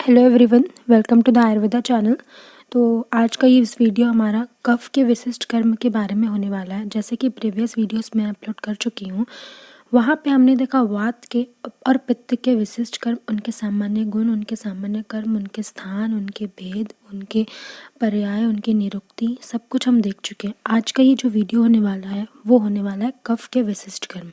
Hello everyone, welcome to the Ayurveda channel. तो आज का ये इस वीडियो हमारा कफ के विशिष्ट कर्म के बारे में होने वाला है। जैसे कि प्रीवियस वीडियोस में अपलोड कर चुकी हूँ, वहाँ पे हमने देखा वात के और पित्त के विशिष्ट कर्म, उनके सामान्य गुण, उनके सामान्य कर्म, उनके स्थान, उनके भेद, उनके पर्याय, उनकी निरुक्ति, सब कुछ हम देख चुके हैं। आज का ये जो वीडियो होने वाला है वो होने वाला है कफ के विशिष्ट कर्म।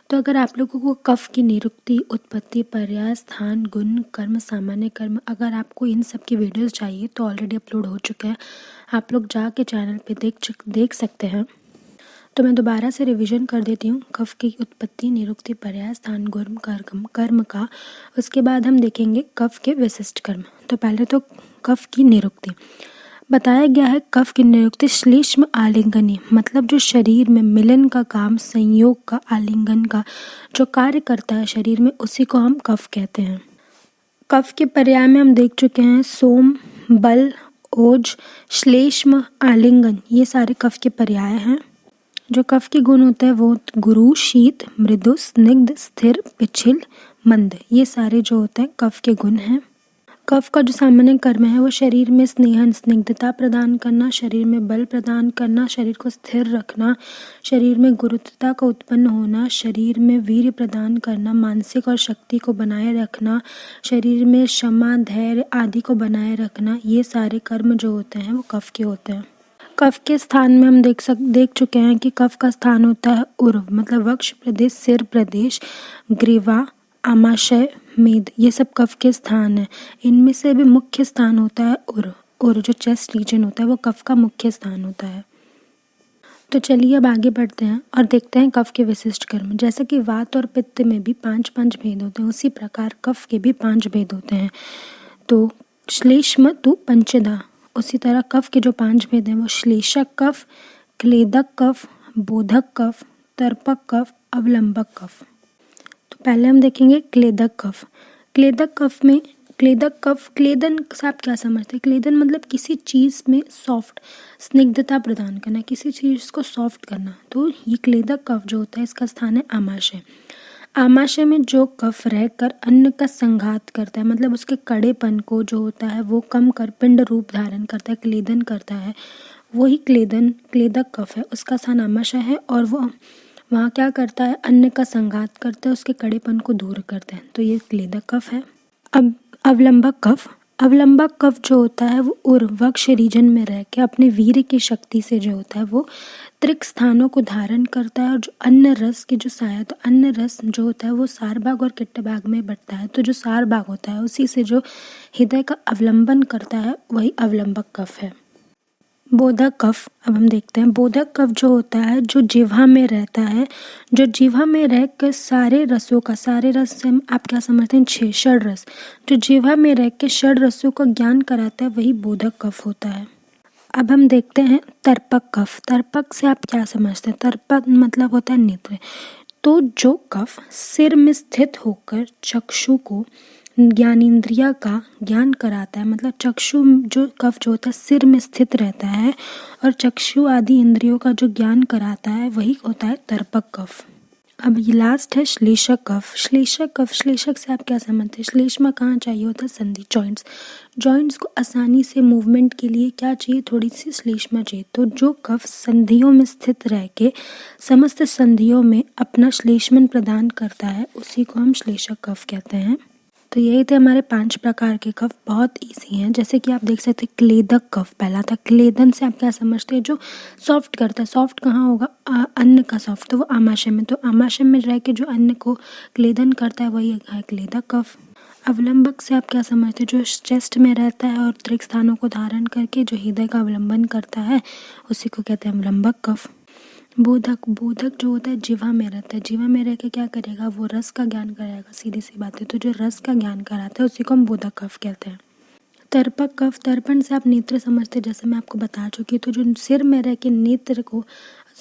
तो अगर आप लोगों को कफ की निरुक्ति, उत्पत्ति, पर्याय, स्थान, गुण, कर्म, सामान्य कर्म, अगर आपको इन सब की वीडियोस चाहिए तो ऑलरेडी अपलोड हो चुके हैं, आप लोग जाके चैनल पे देख सकते हैं। तो मैं दोबारा से रिवीजन कर देती हूँ कफ की उत्पत्ति, निरुक्ति, पर्याय, स्थान, गुण, कर्म का। उसके बाद हम देखेंगे कफ के विशिष्ट कर्म। तो पहले तो कफ की निरुक्ति बताया गया है। कफ की निरुक्ति श्लेष्म आलिंगनी, मतलब जो शरीर में मिलन का काम, संयोग का, आलिंगन का जो कार्य करता है शरीर में, उसी को हम कफ कहते हैं। कफ के पर्याय में हम देख चुके हैं सोम, बल, ओज, श्लेष्म, आलिंगन, ये सारे कफ के पर्याय हैं। जो कफ के गुण होते हैं वो गुरु, शीत, मृदु, स्निग्ध, स्थिर, पिछिल, मंद, ये सारे जो होते हैं कफ के गुण हैं। कफ का जो सामान्य कर्म है वो शरीर में स्नेहन, स्निग्धता प्रदान करना, शरीर में बल प्रदान करना, शरीर को स्थिर रखना, शरीर में गुरुत्वता का उत्पन्न होना, शरीर में वीर्य प्रदान करना, मानसिक और शक्ति को बनाए रखना, शरीर में क्षमा, धैर्य आदि को बनाए रखना, ये सारे कर्म जो होते हैं वो कफ के होते हैं। कफ के स्थान में हम देख चुके हैं कि कफ का स्थान होता है उर्व, मतलब वक्ष प्रदेश, सिर प्रदेश, ग्रीवा, आमाशय, मेद, ये सब कफ के स्थान हैं। इनमें से भी मुख्य स्थान होता है उर जो चेस्ट रीजन होता है वो कफ का मुख्य स्थान होता है। तो चलिए अब आगे बढ़ते हैं और देखते हैं कफ के विशिष्ट कर्म। जैसे कि वात और पित्त में भी पांच भेद होते हैं, उसी प्रकार कफ के भी 5 भेद होते हैं। तो श्लेष्म तु पंचदा, उसी तरह कफ के जो 5 भेद हैं वो श्लेषक कफ, क्लेदक कफ, बोधक कफ, तर्पक कफ, अवलंबक कफ। तो पहले हम देखेंगे क्लेदक कफ। क्लेदक कफ में क्लेदन से आप क्या समझते हैं? क्लेदन मतलब किसी चीज़ में सॉफ्ट, स्निग्धता प्रदान करना, किसी चीज़ को सॉफ्ट करना। तो ये क्लेदक कफ जो होता है इसका स्थान है आमाशय। आमाशय में जो कफ रहकर अन्न का संघात करता है, मतलब उसके कड़ेपन को जो होता है वो कम कर पिंड रूप धारण करता है, क्लेदन करता है, वही क्लेदक कफ है, उसका स्थान आमाशय है। और वो वहाँ क्या करता है? अन्न का संघात करता है, उसके कड़ेपन को दूर करता है। तो ये क्लेदक कफ है। अब अवलंबक कफ जो होता है वो वक्ष रीजन में रह के अपने वीर्य की शक्ति से जो होता है वो त्रिक स्थानों को धारण करता है। और जो अन्न रस की जो साया, तो अन्न रस जो होता है वो सार भाग और किट्ट भाग में बढ़ता है। तो जो सार भाग होता है उसी से जो हृदय का अवलंबन करता है वही अवलंबक कफ है। बोधक कफ, अब हम देखते हैं। बोधक कफ जो होता है जो जिह्वा में रहता है, जो जिह्वा में रह कर सारे रसों का, सारे रस से आप क्या समझते हैं? 6 षड रस, जो जिह्वा में रह के षड रसों का ज्ञान कराता है वही बोधक कफ होता है। अब हम देखते हैं तर्पक कफ। तर्पक से आप क्या समझते हैं? तर्पक मतलब होता है नेत्र। तो जो कफ सिर में स्थित होकर चक्षु को, ज्ञानेंद्रिया का ज्ञान कराता है, मतलब चक्षु जो कफ जो होता है सिर में स्थित रहता है और चक्षु आदि इंद्रियों का जो ज्ञान कराता है वही होता है तर्पक कफ। अब ये लास्ट है श्लेषक कफ। श्लेषक से आप क्या समझते हैं? श्लेष्मा कहाँ चाहिए होता है? संधि, जॉइंट्स को आसानी से मूवमेंट के लिए क्या चाहिए? थोड़ी सी श्लेष्मा चाहिए। तो जो कफ संधियों में स्थित रह के समस्त संधियों में अपना श्लेष्मन प्रदान करता है उसी को हम श्लेषक कफ कहते हैं। तो यही थे हमारे 5 प्रकार के कफ, बहुत इजी हैं। जैसे कि आप देख सकते हैं क्लेदक कफ पहला था। क्लेदन से आप क्या समझते हैं? जो सॉफ्ट करता है। सॉफ्ट कहाँ होगा? अन्न का सॉफ्ट, तो वो आमाशय में। तो आमाशय में रह के जो अन्न को क्लेदन करता है वही है क्लेदक कफ। अवलंबक से आप क्या समझते हैं? जो चेस्ट में रहता है और त्रिक स्थानों को धारण करके जो हृदय का अवलंबन करता है उसी को कहते हैं अवलंबक कफ। बोधक जो होता है जिह्वा में रहता है। जिह्वा में रह के क्या करेगा? वो रस का ज्ञान कराएगा, सीधी सी बात है। तो जो रस का ज्ञान कराता है उसी को हम बोधक कफ कहते हैं। तर्पक कफ, तर्पण से आप नेत्र समझते हैं, जैसे मैं आपको बता चुकी। तो जो सिर में रह के नेत्र को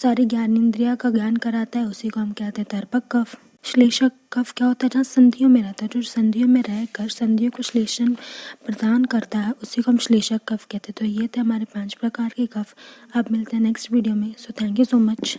सारी ज्ञानेंद्रिया का ज्ञान कराता है उसी को हम कहते हैं तर्पक कफ। श्लेषक कफ क्या होता है? जहाँ संधियों में रहता है, जो संधियों में रहकर संधियों को श्लेषण प्रदान करता है उसी को हम श्लेषक कफ कहते हैं। तो ये थे हमारे 5 प्रकार के कफ। अब मिलते हैं नेक्स्ट वीडियो में। So thank you so much.